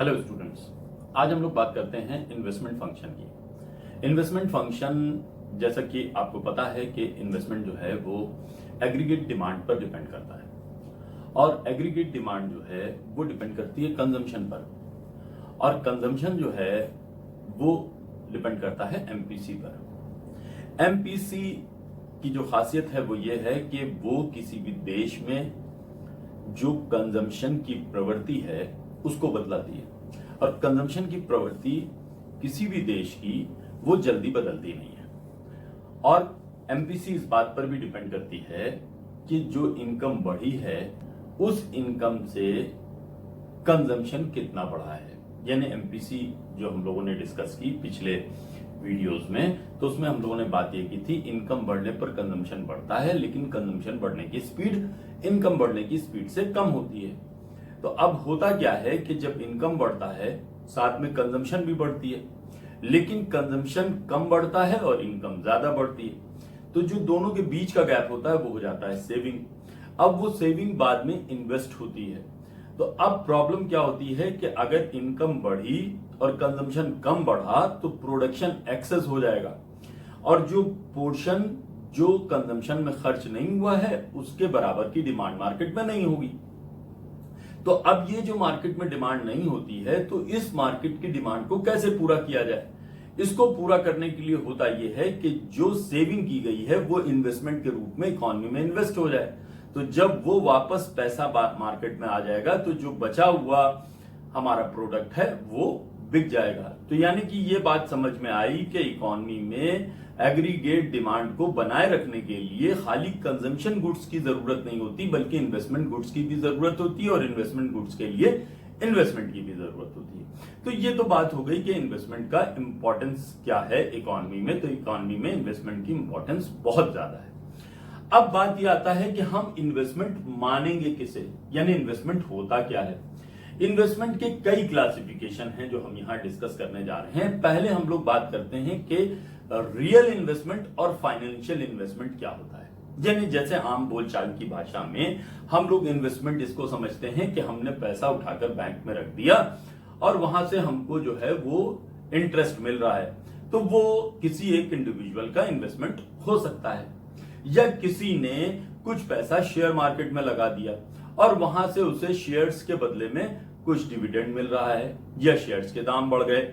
Hello students, आज हम लोग बात करते हैं इन्वेस्टमेंट फंक्शन की। इन्वेस्टमेंट फंक्शन, जैसा कि आपको पता है कि इन्वेस्टमेंट जो है वो एग्रीगेट डिमांड पर डिपेंड करता है और एग्रीगेट डिमांड जो है वो डिपेंड करती है कंजम्पशन पर, और कंजम्पशन जो है वो डिपेंड करता है एमपीसी पर। एमपीसी की जो खासियत है वो ये है कि वो किसी भी देश में जो कंजम्पशन की प्रवृत्ति है उसको बदलाती है, और कंजम्पशन की प्रवृत्ति किसी भी देश की वो जल्दी बदलती नहीं है। और एमपीसी इस बात पर भी डिपेंड करती है कि जो इनकम बढ़ी है उस इनकम से कंजम्पशन कितना बढ़ा है। यानी एमपीसी जो हम लोगों ने डिस्कस की पिछले वीडियोस में, तो उसमें हम लोगों ने बात ये की थी इनकम बढ़ने पर कंजम्पशन बढ़ता है, लेकिन कंजम्पशन बढ़ने की स्पीड इनकम बढ़ने की स्पीड से कम होती है। तो अब होता क्या है कि जब इनकम बढ़ता है साथ में कंजम्पशन भी बढ़ती है, लेकिन कंजम्पशन कम बढ़ता है और इनकम ज्यादा बढ़ती है, तो जो दोनों के बीच का गैप होता है वो हो जाता है सेविंग। अब वो सेविंग बाद में इन्वेस्ट होती है। तो अब प्रॉब्लम क्या होती है कि अगर इनकम बढ़ी और कंजम्पशन कम बढ़ा तो प्रोडक्शन एक्सेस हो जाएगा, और जो पोर्शन जो कंजम्पशन में खर्च नहीं हुआ है उसके बराबर की डिमांड मार्केट में नहीं होगी। तो अब ये जो मार्केट में डिमांड नहीं होती है, तो इस मार्केट की डिमांड को कैसे पूरा किया जाए? इसको पूरा करने के लिए होता यह है कि जो सेविंग की गई है वो इन्वेस्टमेंट के रूप में इकोनॉमी में इन्वेस्ट हो जाए। तो जब वो वापस पैसा मार्केट में आ जाएगा तो जो बचा हुआ हमारा प्रोडक्ट है वो बिक जाएगा। तो यानी कि ये बात समझ में आई कि इकोनॉमी में एग्रीगेट डिमांड को बनाए रखने के लिए खाली कंजम्पशन गुड्स की जरूरत नहीं होती, बल्कि इन्वेस्टमेंट गुड्स की भी जरूरत होती है, और इन्वेस्टमेंट गुड्स के लिए इन्वेस्टमेंट की भी जरूरत होती है। तो ये तो बात हो गई कि इन्वेस्टमेंट का इंपॉर्टेंस क्या है इकोनॉमी में। तो इकोनॉमी में इन्वेस्टमेंट की इंपॉर्टेंस बहुत ज्यादा है। अब बात यह आता है कि हम इन्वेस्टमेंट मानेंगे किसे, यानी इन्वेस्टमेंट होता क्या है। इन्वेस्टमेंट के कई क्लासिफिकेशन हैं जो हम यहां डिस्कस करने जा रहे हैं। पहले हम लोग बात करते हैं कि रियल इन्वेस्टमेंट और फाइनेंशियल इन्वेस्टमेंट क्या होता है। यानी जैसे आम बोलचाल की भाषा में हम लोग इन्वेस्टमेंट इसको समझते हैं कि हमने पैसा उठाकर बैंक में रख दिया और वहां से हमको जो है वो इंटरेस्ट मिल रहा है, तो वो किसी एक इंडिविजुअल का इन्वेस्टमेंट हो सकता है, या किसी ने कुछ पैसा शेयर मार्केट में लगा दिया और वहां से उसे शेयर्स के बदले में कुछ डिविडेंड मिल रहा है, या शेयर्स के दाम बढ़ गए।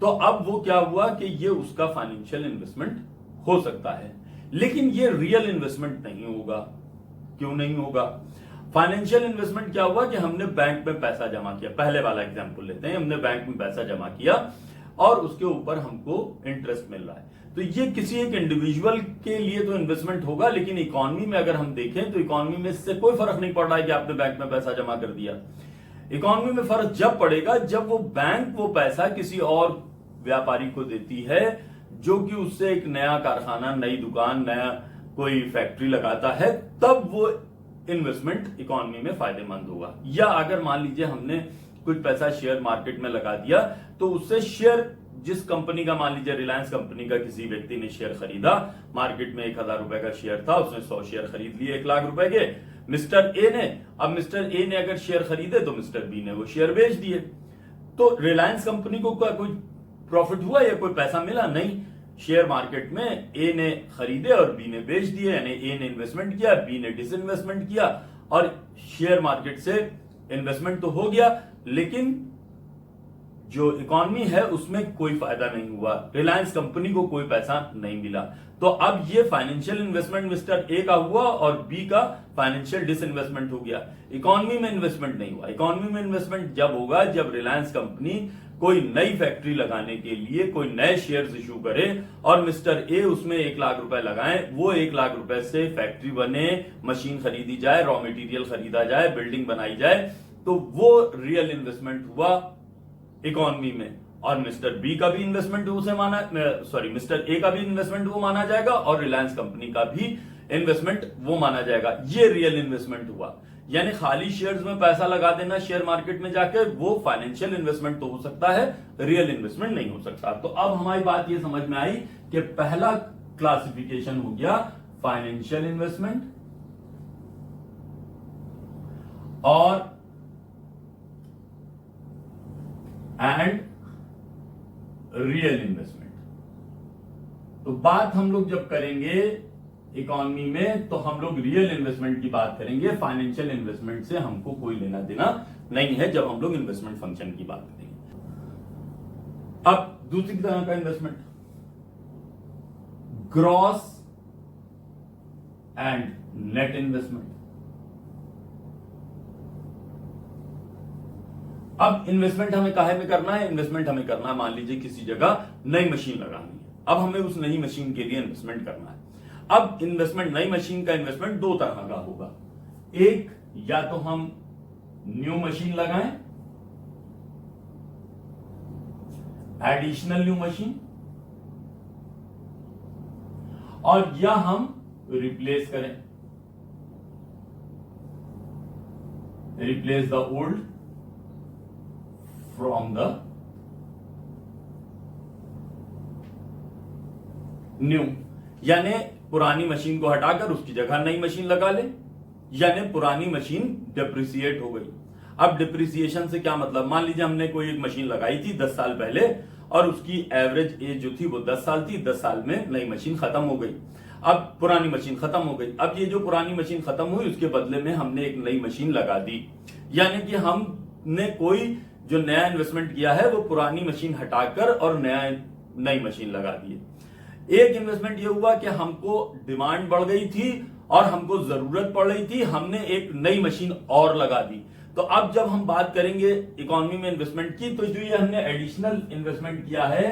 तो अब वो क्या हुआ कि ये उसका फाइनेंशियल इन्वेस्टमेंट हो सकता है, लेकिन ये रियल इन्वेस्टमेंट नहीं होगा। क्यों नहीं होगा? फाइनेंशियल इन्वेस्टमेंट क्या हुआ कि हमने बैंक में पैसा जमा किया। पहले वाला एग्जांपल लेते हैं, हमने बैंक में पैसा जमा किया और उसके ऊपर हमको इंटरेस्ट मिल रहा है, तो ये किसी एक इंडिविजुअल के लिए तो इन्वेस्टमेंट होगा, लेकिन इकोनॉमी में अगर हम देखें तो इकोनॉमी में इससे कोई फर्क नहीं पड़ रहा है कि आपने बैंक में पैसा जमा कर दिया। इकोनॉमी में फर्क जब पड़ेगा जब वो बैंक वो पैसा किसी और व्यापारी को देती है जो कि उससे एक नया कारखाना, नई दुकान, नया कोई फैक्ट्री लगाता है, तब वो इन्वेस्टमेंट इकोनॉमी में फायदेमंद होगा। या अगर मान लीजिए हमने कुछ पैसा शेयर मार्केट में लगा दिया, तो उससे शेयर जिस कंपनी का, मान लीजिए रिलायंस कंपनी का किसी व्यक्ति ने शेयर खरीदा, मार्केट में 1000 रुपए का शेयर था, उसने 100 शेयर खरीद लिए 1 लाख रुपए के मिस्टर ए ने। अब मिस्टर ए ने अगर शेयर खरीदे तो मिस्टर बी ने वो शेयर बेच दिए, तो रिलायंस कंपनी को कोई प्रॉफिट हुआ या कोई पैसा मिला? नहीं। शेयर मार्केट में ए ने खरीदे और बी ने बेच दिए, यानी ए ने इन्वेस्टमेंट किया, बी ने डिसइन्वेस्टमेंट किया, और शेयर मार्केट से इन्वेस्टमेंट तो हो गया, लेकिन जो इकोनॉमी है उसमें कोई फायदा नहीं हुआ, रिलायंस कंपनी को कोई पैसा नहीं मिला। तो अब ये फाइनेंशियल इन्वेस्टमेंट मिस्टर ए का हुआ और बी का फाइनेंशियल डिसइन्वेस्टमेंट हो गया। इकोनॉमी में इन्वेस्टमेंट नहीं हुआ। इकोनॉमी में इन्वेस्टमेंट जब होगा जब रिलायंस कंपनी कोई नई फैक्ट्री लगाने के लिए कोई नए शेयर्स इशू करे और मिस्टर ए उसमें 1 लाख रुपए लगाए, वो 1 लाख रुपए से फैक्ट्री बने, मशीन खरीदी जाए, रॉ मटेरियल खरीदा जाए, बिल्डिंग बनाई जाए, तो वो रियल इन्वेस्टमेंट हुआ इकोनॉमी में। और मिस्टर बी का भी इन्वेस्टमेंट उसे मिस्टर ए का भी इन्वेस्टमेंट वो माना जाएगा और रिलायंस कंपनी का भी इन्वेस्टमेंट वो माना जाएगा। ये रियल इन्वेस्टमेंट हुआ। यानी खाली शेयर्स में पैसा लगा देना शेयर मार्केट में जाके, वो फाइनेंशियल इन्वेस्टमेंट तो हो सकता है, रियल इन्वेस्टमेंट नहीं हो सकता। तो अब हमारी बात ये समझ में आई कि पहला क्लासिफिकेशन हो गया फाइनेंशियल इन्वेस्टमेंट, और एंड रियल इन्वेस्टमेंट। तो बात हम लोग जब करेंगे इकोनॉमी में तो हम लोग रियल इन्वेस्टमेंट की बात करेंगे, फाइनेंशियल इन्वेस्टमेंट से हमको कोई लेना देना नहीं है जब हम लोग इन्वेस्टमेंट फंक्शन की बात करेंगे। अब दूसरी तरह का investment, gross and net investment. अब इन्वेस्टमेंट हमें काहे में करना है? इन्वेस्टमेंट हमें करना है, मान लीजिए किसी जगह नई मशीन लगानी है, अब हमें उस नई मशीन के लिए इन्वेस्टमेंट करना है। अब इन्वेस्टमेंट, नई मशीन का इन्वेस्टमेंट दो तरह का होगा। एक, या तो हम न्यू मशीन लगाएं, एडिशनल न्यू मशीन, और या हम रिप्लेस करें, replace the old from the new, यानी पुरानी मशीन को हटाकर उसकी जगह नई मशीन लगा ले, यानी पुरानी मशीन डिप्रिसिएट हो गई। अब डिप्रिसिएशन से क्या मतलब? मान लीजिए हमने कोई एक मशीन लगाई थी 10 साल पहले और उसकी एवरेज एज जो थी वो 10 साल थी, 10 साल में नई मशीन खत्म हो गई, अब पुरानी मशीन खत्म हो गई। अब ये जो पुरानी मशीन खत्म हुई उसके बदले में हमने एक नई मशीन लगा दी, यानी कि हमने कोई जो नया इन्वेस्टमेंट किया है वो पुरानी मशीन हटाकर और नई मशीन लगा दी। एक इन्वेस्टमेंट ये हुआ कि हमको डिमांड बढ़ गई थी और हमको जरूरत पड़ रही थी, हमने एक नई मशीन और लगा दी। तो अब जब हम बात करेंगे इकोनॉमी में इन्वेस्टमेंट की, तो जो ये हमने एडिशनल इन्वेस्टमेंट किया है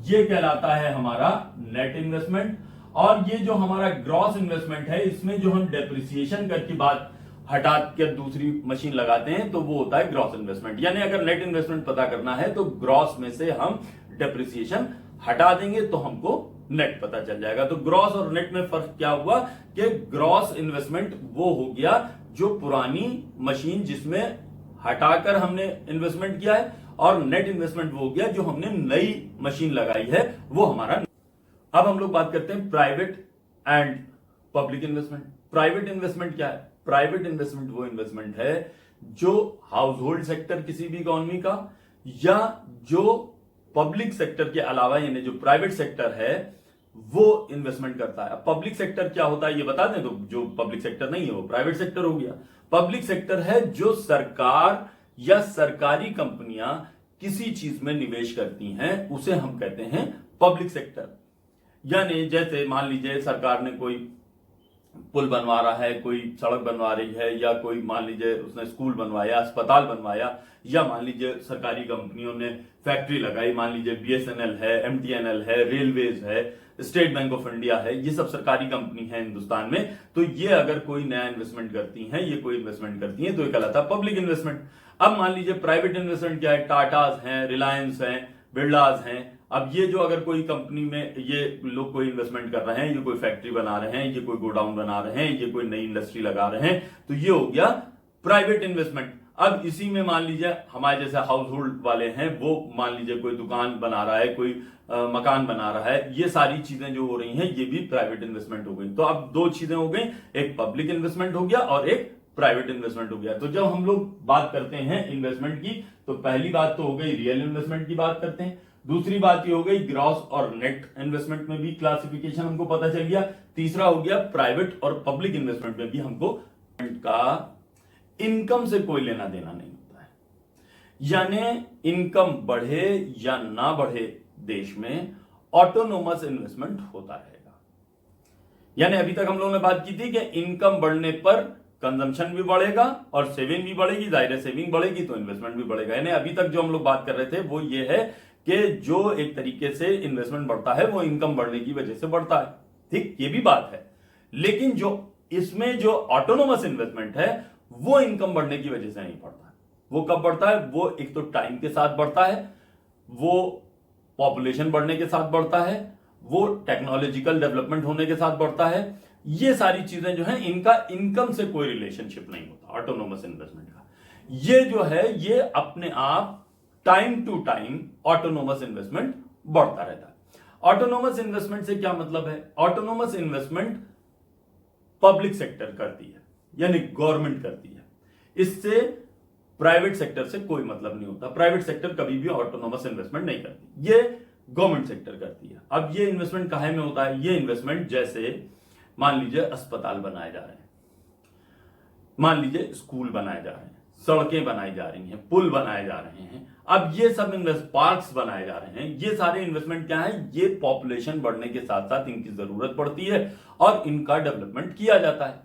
ये कहलाता है हमारा नेट इन्वेस्टमेंट, और ये जो हमारा ग्रॉस इन्वेस्टमेंट है इसमें जो हम डेप्रिसिएशन करके बात हटा के दूसरी मशीन लगाते हैं तो वो होता है ग्रॉस इन्वेस्टमेंट। यानी अगर नेट इन्वेस्टमेंट पता करना है तो ग्रॉस में से हम डेप्रिसिएशन हटा देंगे तो हमको नेट पता चल जाएगा। तो ग्रॉस और नेट में फर्क क्या हुआ कि ग्रॉस इन्वेस्टमेंट वो हो गया जो पुरानी मशीन जिसमें हटाकर हमने इन्वेस्टमेंट किया है, और नेट इन्वेस्टमेंट वो हो गया जो हमने नई मशीन लगाई है वो हमारा। अब हम लोग बात करते हैं private and public investment. Private investment क्या है? प्राइवेट इन्वेस्टमेंट वो इन्वेस्टमेंट है जो हाउस होल्ड सेक्टर किसी भी इकोनॉमी का या जो पब्लिक सेक्टर के अलावा यानी जो प्राइवेट सेक्टर है वो इन्वेस्टमेंट करता है। अब पब्लिक सेक्टर क्या होता है ये बता दें, तो जो पब्लिक सेक्टर नहीं है वो प्राइवेट सेक्टर हो गया। पब्लिक सेक्टर है जो सरकार या सरकारी कंपनियां किसी चीज में निवेश करती हैं उसे हम कहते हैं पब्लिक सेक्टर। यानी जैसे मान लीजिए सरकार ने कोई पुल बनवा रहा है, कोई सड़क बनवा रही है, या कोई मान लीजिए उसने स्कूल बनवाया, अस्पताल बनवाया, या मान लीजिए सरकारी कंपनियों ने फैक्ट्री लगाई, मान लीजिए बीएसएनएल है, एमटीएनएल है, रेलवेज है, स्टेट बैंक ऑफ इंडिया है, ये सब सरकारी कंपनी है हिंदुस्तान में। तो ये अगर कोई नया इन्वेस्टमेंट करती हैं, ये कोई इन्वेस्टमेंट करती हैं तो ये कहलाता है पब्लिक इन्वेस्टमेंट। अब मान लीजिए प्राइवेट इन्वेस्टमेंट क्या है? टाटाज हैं, रिलायंस हैं, बिरलाज हैं। अब ये जो अगर कोई कंपनी में ये लोग कोई इन्वेस्टमेंट कर रहे हैं, ये कोई फैक्ट्री बना रहे हैं, ये कोई गोडाउन बना रहे हैं, ये कोई नई इंडस्ट्री लगा रहे हैं, तो ये हो गया प्राइवेट इन्वेस्टमेंट। अब इसी में मान लीजिए हमारे जैसे हाउस होल्ड वाले हैं वो मान लीजिए कोई दुकान बना रहा है, कोई मकान बना रहा है, ये सारी चीजें जो हो रही हैं ये भी प्राइवेट इन्वेस्टमेंट हो गई। तो अब दो चीजें हो गई, एक पब्लिक इन्वेस्टमेंट हो गया और एक प्राइवेट इन्वेस्टमेंट हो गया। तो जब हम लोग बात करते हैं इन्वेस्टमेंट की तो पहली बात तो हो गई रियल इन्वेस्टमेंट की बात करते हैं, दूसरी बात ये हो गई ग्रॉस और नेट इन्वेस्टमेंट में भी क्लासिफिकेशन हमको पता चल गया, तीसरा हो गया प्राइवेट और पब्लिक इन्वेस्टमेंट में भी हमको का इनकम से कोई लेना देना नहीं होता है। यानी इनकम बढ़े या ना बढ़े देश में ऑटोनोमस इन्वेस्टमेंट होता रहेगा। यानी अभी तक हम लोगों ने बात की थी कि इनकम बढ़ने पर कंजम्पशन भी बढ़ेगा और सेविंग भी बढ़ेगी, जाहिर है सेविंग बढ़ेगी तो इन्वेस्टमेंट भी बढ़ेगा। यानी अभी तक जो हम लोग बात कर रहे थे वो ये है कि जो एक तरीके से इन्वेस्टमेंट बढ़ता है वो इनकम बढ़ने की वजह से बढ़ता है, ठीक, ये भी बात है। लेकिन जो इसमें जो ऑटोनोमस इन्वेस्टमेंट है वो इनकम बढ़ने की वजह से नहीं बढ़ता है। वो कब बढ़ता है? वो एक तो टाइम के साथ बढ़ता है, वो पॉपुलेशन बढ़ने के साथ बढ़ता है, वो टेक्नोलॉजिकल डेवलपमेंट होने के साथ बढ़ता है। ये सारी चीजें जो हैं इनका इनकम से कोई रिलेशनशिप नहीं होता ऑटोनोमस इन्वेस्टमेंट का। ये जो है ये अपने आप time to time autonomous investment बढ़ता रहता है। ऑटोनोमस इन्वेस्टमेंट से क्या मतलब है? ऑटोनोमस इन्वेस्टमेंट पब्लिक सेक्टर करती है यानी गवर्नमेंट करती है। इससे प्राइवेट सेक्टर से कोई मतलब नहीं होता। प्राइवेट सेक्टर कभी भी ऑटोनोमस इन्वेस्टमेंट नहीं करती, ये गवर्नमेंट सेक्टर करती है। अब ये इन्वेस्टमेंट काहे में होता है? ये इन्वेस्टमेंट जैसे मान लीजिए अस्पताल बनाए जा रहे हैं, मान लीजिए स्कूल बनाए जा रहे हैं, सड़कें बनाई जा रही हैं, पुल बनाए जा रहे हैं, अब ये सब पार्क्स बनाए जा रहे हैं, ये सारे इन्वेस्टमेंट क्या है? ये पॉपुलेशन बढ़ने के साथ साथ इनकी जरूरत पड़ती है और इनका डेवलपमेंट किया जाता है।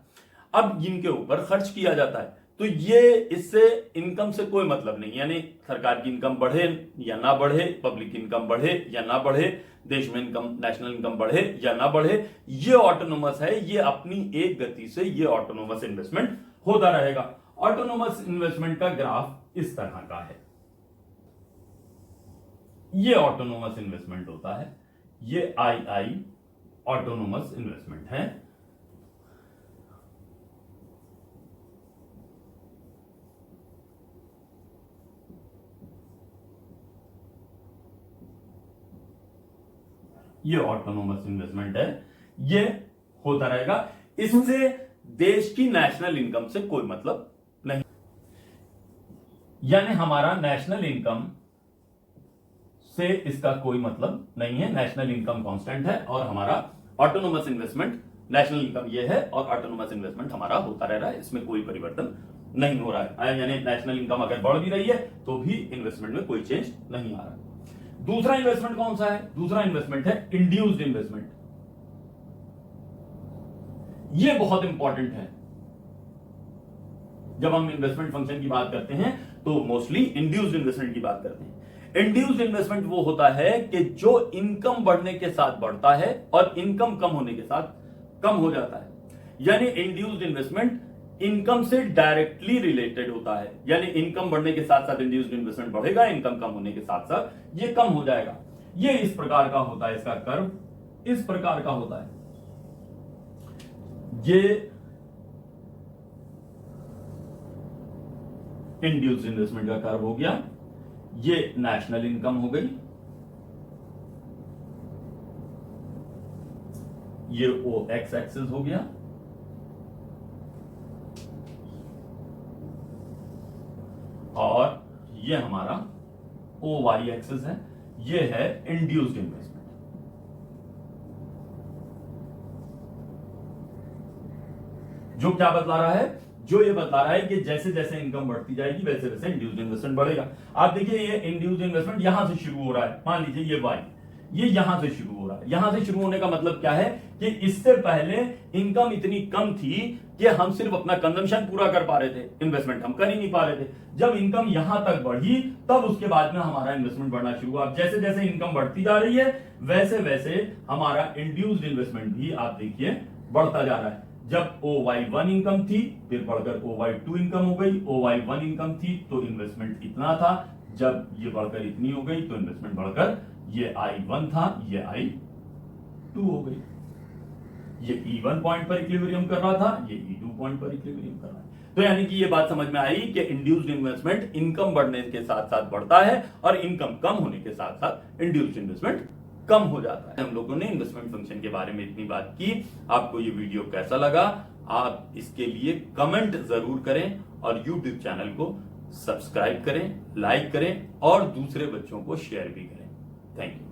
अब इनके ऊपर खर्च किया जाता है, तो ये इससे इनकम से कोई मतलब नहीं, यानी सरकार की इनकम बढ़े या ना बढ़े, पब्लिक इनकम बढ़े या ना बढ़े, देश में इनकम, नेशनल इनकम बढ़े या ना बढ़े, ये ऑटोनोमस है, ये अपनी एक गति से ये ऑटोनोमस इन्वेस्टमेंट होता रहेगा। ऑटोनोमस इन्वेस्टमेंट का ग्राफ इस तरह का है, ये ऑटोनोमस इन्वेस्टमेंट होता है, ये आई ऑटोनोमस इन्वेस्टमेंट है। ये ऑटोनोमस इन्वेस्टमेंट है, ये होता रहेगा। इससे देश की नेशनल इनकम से कोई मतलब नहीं, यानी हमारा नेशनल इनकम से इसका कोई मतलब नहीं है। नेशनल इनकम कांस्टेंट है और हमारा ऑटोनोमस इन्वेस्टमेंट, नेशनल इनकम ये है और ऑटोनोमस इन्वेस्टमेंट हमारा होता रह रहा है, इसमें कोई परिवर्तन नहीं हो रहा है। यानी नेशनल इनकम अगर बढ़ भी रही है तो भी इन्वेस्टमेंट में कोई चेंज नहीं आ रहा है। दूसरा इन्वेस्टमेंट कौन सा है? दूसरा इन्वेस्टमेंट है इंड्यूस्ड इन्वेस्टमेंट। ये बहुत इंपॉर्टेंट है। जब हम इन्वेस्टमेंट फंक्शन की बात करते हैं तो मोस्टली इंड्यूस्ड इन्वेस्टमेंट की बात करते हैं। इंड्यूस्ड इन्वेस्टमेंट वो होता है कि जो इनकम बढ़ने के साथ बढ़ता है और इनकम कम होने के साथ कम हो जाता है। यानी इंड्यूस्ड इन्वेस्टमेंट इनकम से डायरेक्टली रिलेटेड होता है, यानी इनकम बढ़ने के साथ साथ इंड्यूस्ड इन्वेस्टमेंट बढ़ेगा, इनकम कम होने के साथ साथ ये कम हो जाएगा। ये इस प्रकार का होता है, इसका कर्व इस प्रकार का होता है। ये इंड्यूस्ड इन्वेस्टमेंट का कर्व हो गया, ये नेशनल इनकम हो गई, ये ओ एक्स एक्सिस हो गया, और ये हमारा ओ वाई एक्सिस है, ये है इंड्यूस्ड इन्वेस्टमेंट। जो क्या बतला रहा है? जो ये बता रहा है कि जैसे जैसे इनकम बढ़ती जाएगी वैसे वैसे इंड्यूस्ड इन्वेस्टमेंट बढ़ेगा। आप देखिए ये इंड्यूस्ड इन्वेस्टमेंट यहां से शुरू हो रहा है, मान लीजिए ये वाई, ये यहां से शुरू हो रहा है। यहां से शुरू होने का मतलब क्या है कि इससे पहले इनकम इतनी कम थी कि हम सिर्फ अपना कंजम्पशन पूरा कर पा रहे थे, इन्वेस्टमेंट हम कर ही नहीं पा रहे थे। जब इनकम यहां तक बढ़ी तब उसके बाद में हमारा इन्वेस्टमेंट बढ़ना शुरू हुआ। जैसे जैसे इनकम बढ़ती जा रही है वैसे वैसे हमारा इंड्यूस्ड इन्वेस्टमेंट भी आप देखिए बढ़ता जा रहा है। जब OY1 इनकम थी फिर बढ़कर OY2 इनकम हो गई, OY1 इनकम थी तो इन्वेस्टमेंट इतना था, जब ये बढ़कर इतनी हो गई तो इन्वेस्टमेंट बढ़कर ये I1 था, ये I2 हो गई। ये E1 पॉइंट पर इक्विलिब्रियम कर रहा था, ये E2 पॉइंट पर इक्विलिब्रियम कर रहा है। तो यानी कि ये बात समझ में आई कि इंड्यूस्ड इन्वेस्टमेंट इनकम बढ़ने के साथ साथ बढ़ता है और इनकम कम होने के साथ साथ इंड्यूस्ड इन्वेस्टमेंट कम हो जाता है। हम लोगों ने इन्वेस्टमेंट फंक्शन के बारे में इतनी बात की। आपको ये वीडियो कैसा लगा? आप इसके लिए कमेंट जरूर करें और YouTube चैनल को सब्सक्राइब करें, लाइक करें और दूसरे बच्चों को शेयर भी करें। Thank you.